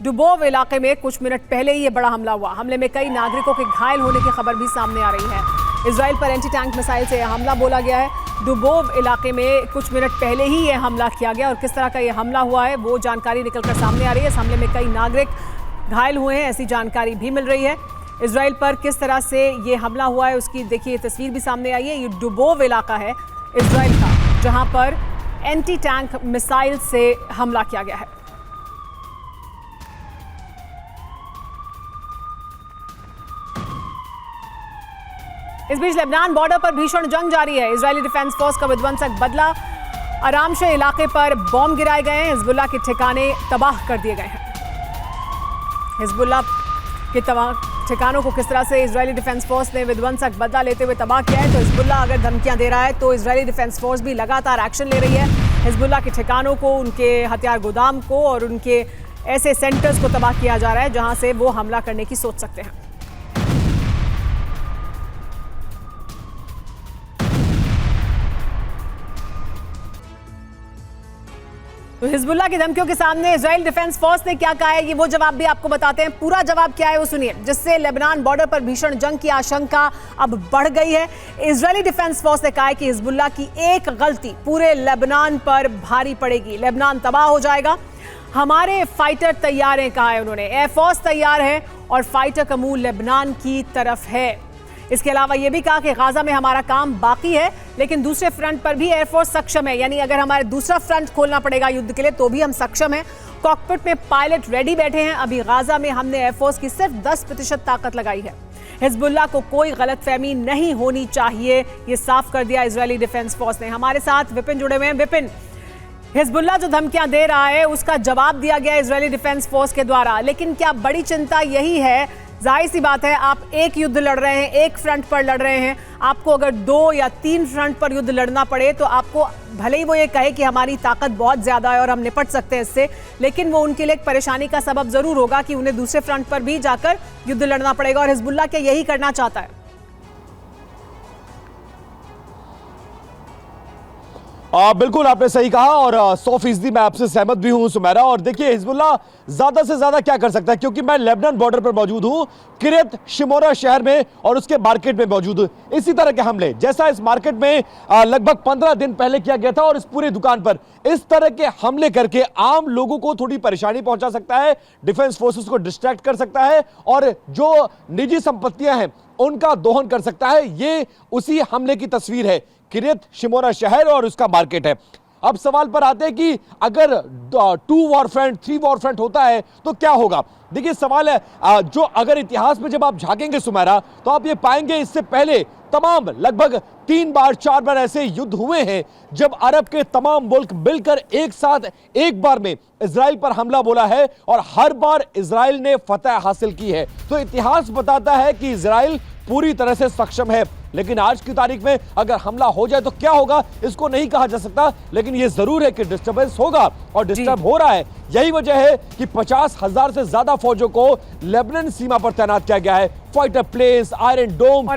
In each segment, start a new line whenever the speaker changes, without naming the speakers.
डुबोव इलाके में कुछ मिनट पहले ही ये बड़ा हमला हुआ। हमले में कई नागरिकों के घायल होने की खबर भी सामने आ रही है। इजराइल पर एंटी टैंक मिसाइल से यह हमला बोला गया है। डुबोव इलाके में कुछ मिनट पहले ही यह हमला किया गया और किस तरह का यह हमला हुआ है वो जानकारी निकलकर सामने आ रही है। इस हमले में कई नागरिक घायल हुए हैं, ऐसी जानकारी भी मिल रही है। इजराइल पर किस तरह से ये हमला हुआ है उसकी देखिए तस्वीर भी सामने आई है। ये डुबोव इलाका है इजराइल का, जहां पर एंटी टैंक मिसाइल से हमला किया गया है। इस बीच लेबनान बॉर्डर पर भीषण जंग जारी है। इजरायली डिफेंस फोर्स का विध्वंसक बदला। आरामशे इलाके पर बॉम्ब गिराए गए हैं। हिजबुल्लाह के ठिकाने तबाह कर दिए गए हैं। हिजबुल्लाह के ठिकानों को किस तरह से इजरायली डिफेंस फोर्स ने विध्वंसक बदला लेते हुए तबाह किया है। तो हिजबुल्लाह अगर धमकियां दे रहा है तो इजरायली डिफेंस फोर्स भी लगातार एक्शन ले रही है। हिजबुल्लाह के ठिकानों को, उनके हथियार गोदाम को और उनके ऐसे सेंटर्स को तबाह किया जा रहा है जहां से वो हमला करने की सोच सकते हैं। तो हिजबुल्लाह की धमकियों के सामने इजराइल डिफेंस फोर्स ने क्या कहा है, ये वो जवाब भी आपको बताते हैं। पूरा जवाब क्या है वो सुनिए, जिससे लेबनान बॉर्डर पर भीषण जंग की आशंका अब बढ़ गई है। इजरायली डिफेंस फोर्स ने कहा है कि हिजबुल्लाह की एक गलती पूरे लेबनान पर भारी पड़ेगी, लेबनान तबाह हो जाएगा। हमारे फाइटर तैयार हैं, कहा है उन्होंने। एयरफोर्स तैयार है और फाइटर का मुंह लेबनान की तरफ है। इसके अलावा यह भी कहा कि गाजा में हमारा काम बाकी है, लेकिन दूसरे फ्रंट पर भी एयरफोर्स सक्षम है। यानी अगर हमारे दूसरा फ्रंट खोलना पड़ेगा युद्ध के लिए तो भी हम सक्षम हैं। कॉकपिट में पायलट रेडी बैठे हैं। अभी गाजा में हमने एयरफोर्स की सिर्फ 10% ताकत लगाई है। हिजबुल्लाह को कोई गलतफहमी नहीं होनी चाहिए, ये साफ कर दिया इजरायली डिफेंस फोर्स ने। हमारे साथ विपिन जुड़े हुए हैं। विपिन, हिजबुल्लाह जो धमकियां दे रहा है उसका जवाब दिया गया इजरायली डिफेंस फोर्स के द्वारा, लेकिन क्या बड़ी चिंता यही है? जाहिर सी बात है, आप एक युद्ध लड़ रहे हैं, एक फ्रंट पर लड़ रहे हैं। आपको अगर 2 या 3 फ्रंट पर युद्ध लड़ना पड़े तो आपको भले ही वो ये कहे कि हमारी ताकत बहुत ज्यादा है और हम निपट सकते हैं इससे, लेकिन वो उनके लिए एक परेशानी का सबब जरूर होगा कि उन्हें दूसरे फ्रंट पर भी जाकर युद्ध लड़ना पड़ेगा। और हिजबुल्लाह क्या यही करना चाहता है?
बिल्कुल आपने सही कहा और 100% मैं आपसे सहमत भी हूं सुमेरा। और देखिए हिजबुल्लाह ज्यादा से ज्यादा क्या कर सकता है, क्योंकि मैं लेबनान बॉर्डर पर मौजूद हूं, किरियत शिमोना शहर में, और उसके मार्केट में मौजूद हूं। इसी तरह के हमले जैसा इस मार्केट में लगभग 15 दिन पहले किया गया था, और इस पूरी दुकान पर इस तरह के हमले करके आम लोगों को थोड़ी परेशानी पहुंचा सकता है, डिफेंस फोर्सेस को डिस्ट्रैक्ट कर सकता है और जो निजी संपत्तियां हैं उनका दोहन कर सकता है। ये उसी हमले की तस्वीर है। किरियत शिमोना शहर और उसका मार्केट है। अब सवाल पर आते हैं कि अगर 2 वॉर फ्रंट 3 वॉर फ्रंट होता है तो क्या होगा। देखिए सवाल है, जो अगर इतिहास में जब आप झांकेंगे सुमेरा तो आप ये पाएंगे इससे पहले तमाम लगभग 3 बार 4 बार ऐसे युद्ध हुए हैं जब अरब के तमाम मुल्क मिलकर एक साथ एक बार में इजराइल पर हमला बोला है और हर बार इजराइल ने फतह हासिल की है। तो इतिहास बताता है कि इजराइल पूरी तरह से सक्षम है। लेकिन आज की तारीख में अगर हमला हो जाए तो क्या होगा इसको नहीं कहा जा सकता, लेकिन यह जरूर है कि डिस्टर्बेंस होगा और डिस्टर्ब हो रहा है। यही वजह है कि 50,000 से ज्यादा फौजों को लेबनान सीमा पर तैनात किया गया है। फाइटर प्लेन्स, आयरन डोम,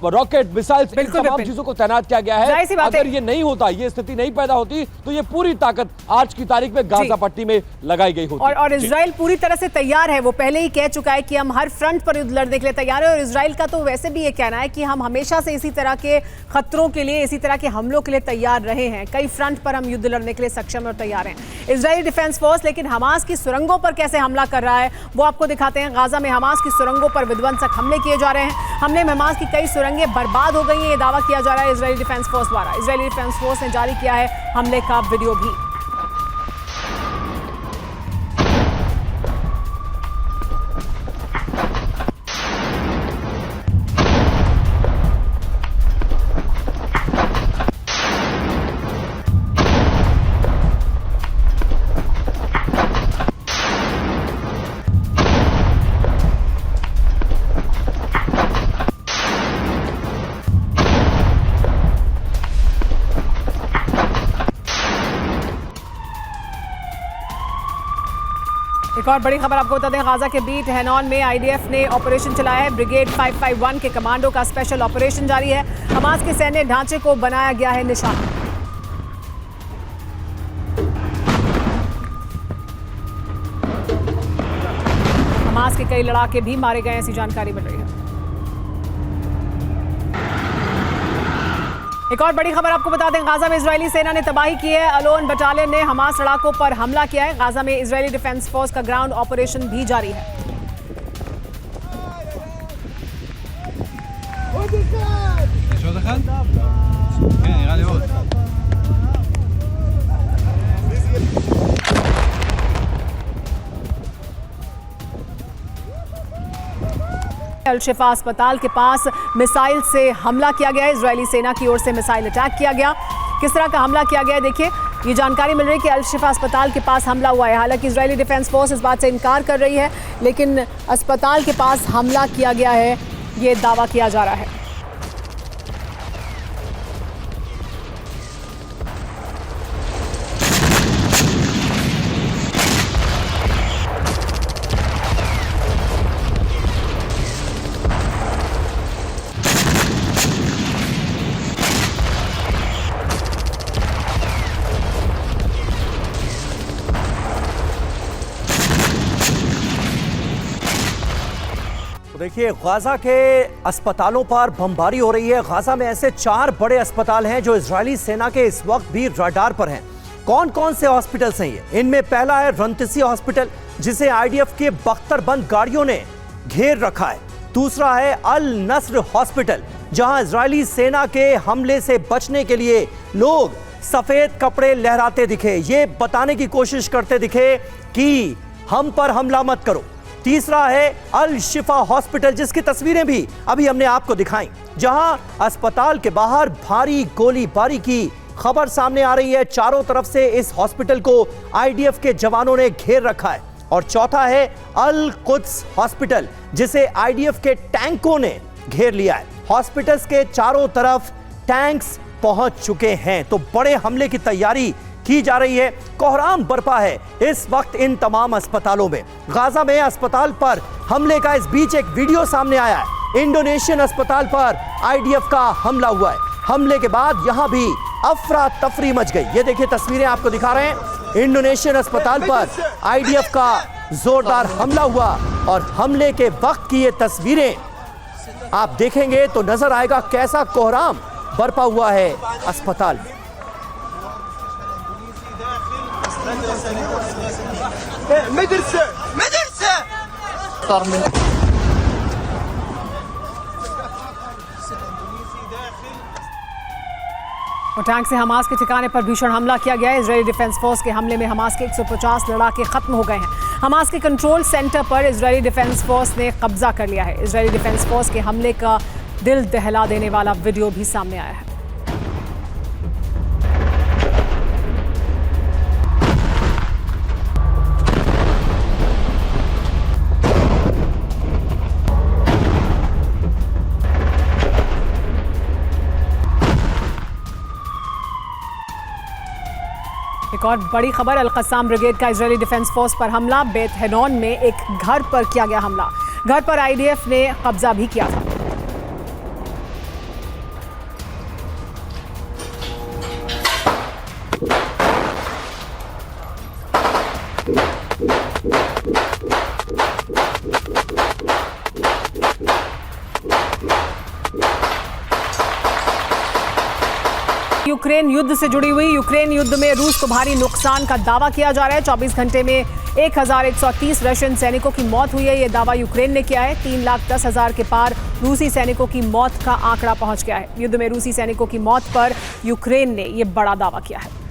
रॉकेट, मिसाइल्स, इन तमाम चीजों को तैनात किया गया है। अगर ये नहीं होता, ये स्थिति नहीं पैदा होती तो ये पूरी ताकत आज की तारीख में गाजा पट्टी में लगाई गई होती।
और इजराइल पूरी तरह से तैयार है। वो पहले ही कह चुका है कि हम हर फ्रंट पर युद्ध लड़ने के लिए तैयार है। और इजराइल का तो वैसे भी ये कहना है कि हम हमेशा से इसी तरह के खतरों के लिए, इसी तरह के हमलों के लिए तैयार रहे हैं। कई फ्रंट पर हम युद्ध लड़ने के लिए सक्षम और तैयार हैं इजरायली डिफेंस फोर्स। लेकिन हमास की सुरंगों पर कैसे हमला कर रहा है वो आपको दिखाते हैं। गाजा में हमास की सुरंगों पर विध्वंसक हमले किए जा रहे हैं। हमले में हमास की कई सुरंगें बर्बाद हो गई हैं, ये दावा किया जा रहा है इजरायली डिफेंस फोर्स द्वारा। इजरायली डिफेंस फोर्स ने जारी किया है हमले का वीडियो भी। एक और बड़ी खबर आपको बता दें, गाजा के बीट हैनॉन में आईडीएफ ने ऑपरेशन चलाया है। ब्रिगेड 551 के कमांडो का स्पेशल ऑपरेशन जारी है। हमास के सैन्य ढांचे को बनाया गया है निशाना। हमास के कई लड़ाके भी मारे गए, ऐसी जानकारी मिल रही है। एक और बड़ी खबर आपको बता दें, गाजा में इजरायली सेना ने तबाही की है। अलोन बटालियन ने हमास लड़ाकों पर हमला किया है। गाजा में इजरायली डिफेंस फोर्स का ग्राउंड ऑपरेशन भी जारी है। अल शिफा अस्पताल के पास मिसाइल से हमला किया गया है। इजरायली सेना की ओर से मिसाइल अटैक किया गया। किस तरह का हमला किया गया है देखिए, ये जानकारी मिल रही है कि अल शिफा अस्पताल के पास हमला हुआ है। हालांकि इजरायली डिफेंस फोर्स इस बात से इनकार कर रही है, लेकिन अस्पताल के पास हमला किया गया है, ये दावा किया जा रहा है।
तो देखिए, गाजा के अस्पतालों पर बमबारी हो रही है। गाजा में ऐसे 4 बड़े अस्पताल हैं जो इजरायली सेना के इस वक्त भी रडार पर हैं। कौन कौन से हॉस्पिटल्स हैं ये? इनमें पहला है रंतसी हॉस्पिटल, जिसे आईडीएफ के बख्तरबंद गाड़ियों ने घेर रखा है। दूसरा है अल नस्र हॉस्पिटल, जहां इजरायली सेना के हमले से बचने के लिए लोग सफेद कपड़े लहराते दिखे, ये बताने की कोशिश करते दिखे कि हम पर हमला मत करो। तीसरा है अल शिफा हॉस्पिटल, जिसकी तस्वीरें भी अभी हमने आपको दिखाई, जहां अस्पताल के बाहर भारी गोलीबारी की खबर सामने आ रही है। चारों तरफ से इस हॉस्पिटल को आईडीएफ के जवानों ने घेर रखा है। और चौथा है अल कुद्स हॉस्पिटल, जिसे आईडीएफ के टैंकों ने घेर लिया है। हॉस्पिटल्स के चारों तरफ टैंक्स पहुंच चुके हैं, तो बड़े हमले की तैयारी की जा रही है। कोहराम बरपा है इस वक्त इन तमाम अस्पतालों में। गाजा में अस्पताल पर हमले का इस बीच एक वीडियो सामने आया है। इंडोनेशियन अस्पताल पर आईडीएफ का हमला हुआ है। हमले के बाद यहां भी अफरा तफरी मच गई। ये देखिए, तस्वीरें आपको दिखा रहे हैं। इंडोनेशियन अस्पताल पर आईडीएफ का जोरदार हमला हुआ और हमले के वक्त की ये तस्वीरें आप देखेंगे तो नजर आएगा कैसा कोहराम बरपा हुआ है अस्पताल में।
और टैंक से हमास के ठिकाने पर भीषण हमला किया गया है। इजरायली डिफेंस फोर्स के हमले में हमास के 150 लड़ाके खत्म हो गए हैं। हमास के कंट्रोल सेंटर पर इजरायली डिफेंस फोर्स ने कब्जा कर लिया है। इजरायली डिफेंस फोर्स के हमले का दिल दहला देने वाला वीडियो भी सामने आया है। एक और बड़ी खबर, अल कस्साम ब्रिगेड का इजरायली डिफेंस फोर्स पर हमला। बेत हेनोन में एक घर पर किया गया हमला। घर पर आईडीएफ ने कब्जा भी किया था। यूक्रेन युद्ध से जुड़ी हुई, यूक्रेन युद्ध में रूस को भारी नुकसान का दावा किया जा रहा है। 24 घंटे में 1130 रशियन सैनिकों की मौत हुई है, यह दावा यूक्रेन ने किया है। 3,10,000 के पार रूसी सैनिकों की मौत का आंकड़ा पहुंच गया है। युद्ध में रूसी सैनिकों की मौत पर यूक्रेन ने यह बड़ा दावा किया है।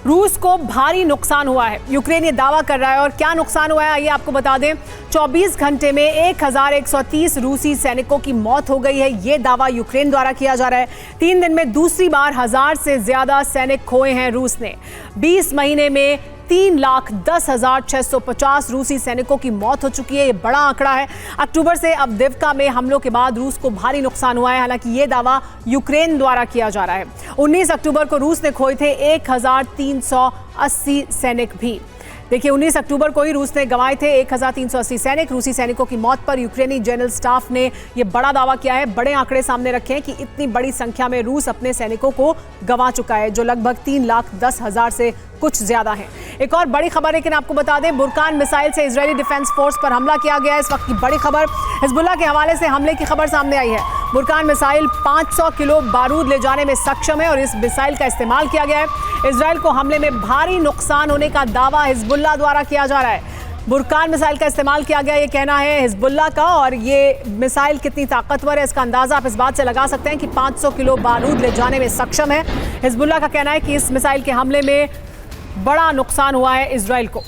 रूस को भारी नुकसान हुआ है, यूक्रेन ये दावा कर रहा है। और क्या नुकसान हुआ है आइए आपको बता दें। 24 घंटे में 1130 रूसी सैनिकों की मौत हो गई है, ये दावा यूक्रेन द्वारा किया जा रहा है। 3 दिन में दूसरी बार 1000 से ज्यादा सैनिक खोए हैं रूस ने। 20 महीने में 3,10,650 रूसी सैनिकों की मौत हो चुकी है, ये बड़ा आंकड़ा है। अक्टूबर से अवदिव्का में हमलों के बाद रूस को भारी नुकसान हुआ है, हालांकि ये दावा यूक्रेन द्वारा किया जा रहा है। 19 अक्टूबर को रूस ने खोए थे 1,380 सैनिक भी। देखिए 19 अक्टूबर को ही रूस ने गंवाए थे 1380 सैनिक। रूसी सैनिकों की मौत पर यूक्रेनी जनरल स्टाफ ने यह बड़ा दावा किया है, बड़े आंकड़े सामने रखे हैं कि इतनी बड़ी संख्या में रूस अपने सैनिकों को गंवा चुका है, जो लगभग 3,10,000 से कुछ ज्यादा है। एक और बड़ी खबर लेकिन आपको बता दें, बुरकान मिसाइल से इजरायली डिफेंस फोर्स पर हमला किया गया है। इस वक्त की बड़ी खबर, हिजबुल्लाह के हवाले से हमले की खबर सामने आई है। बुरकान मिसाइल 500 किलो बारूद ले जाने में सक्षम है और इस मिसाइल का इस्तेमाल किया गया है। इजराइल को हमले में भारी नुकसान होने का दावा हिजबुल्लाह द्वारा किया जा रहा है। बुरकान मिसाइल का इस्तेमाल किया गया, ये कहना है हिजबुल्लाह का। और ये मिसाइल कितनी ताकतवर है इसका अंदाजा आप इस बात से लगा सकते हैं कि 500 किलो बारूद ले जाने में सक्षम है। हिजबुल्लाह का कहना है कि इस मिसाइल के हमले में बड़ा नुकसान हुआ है इजराइल को।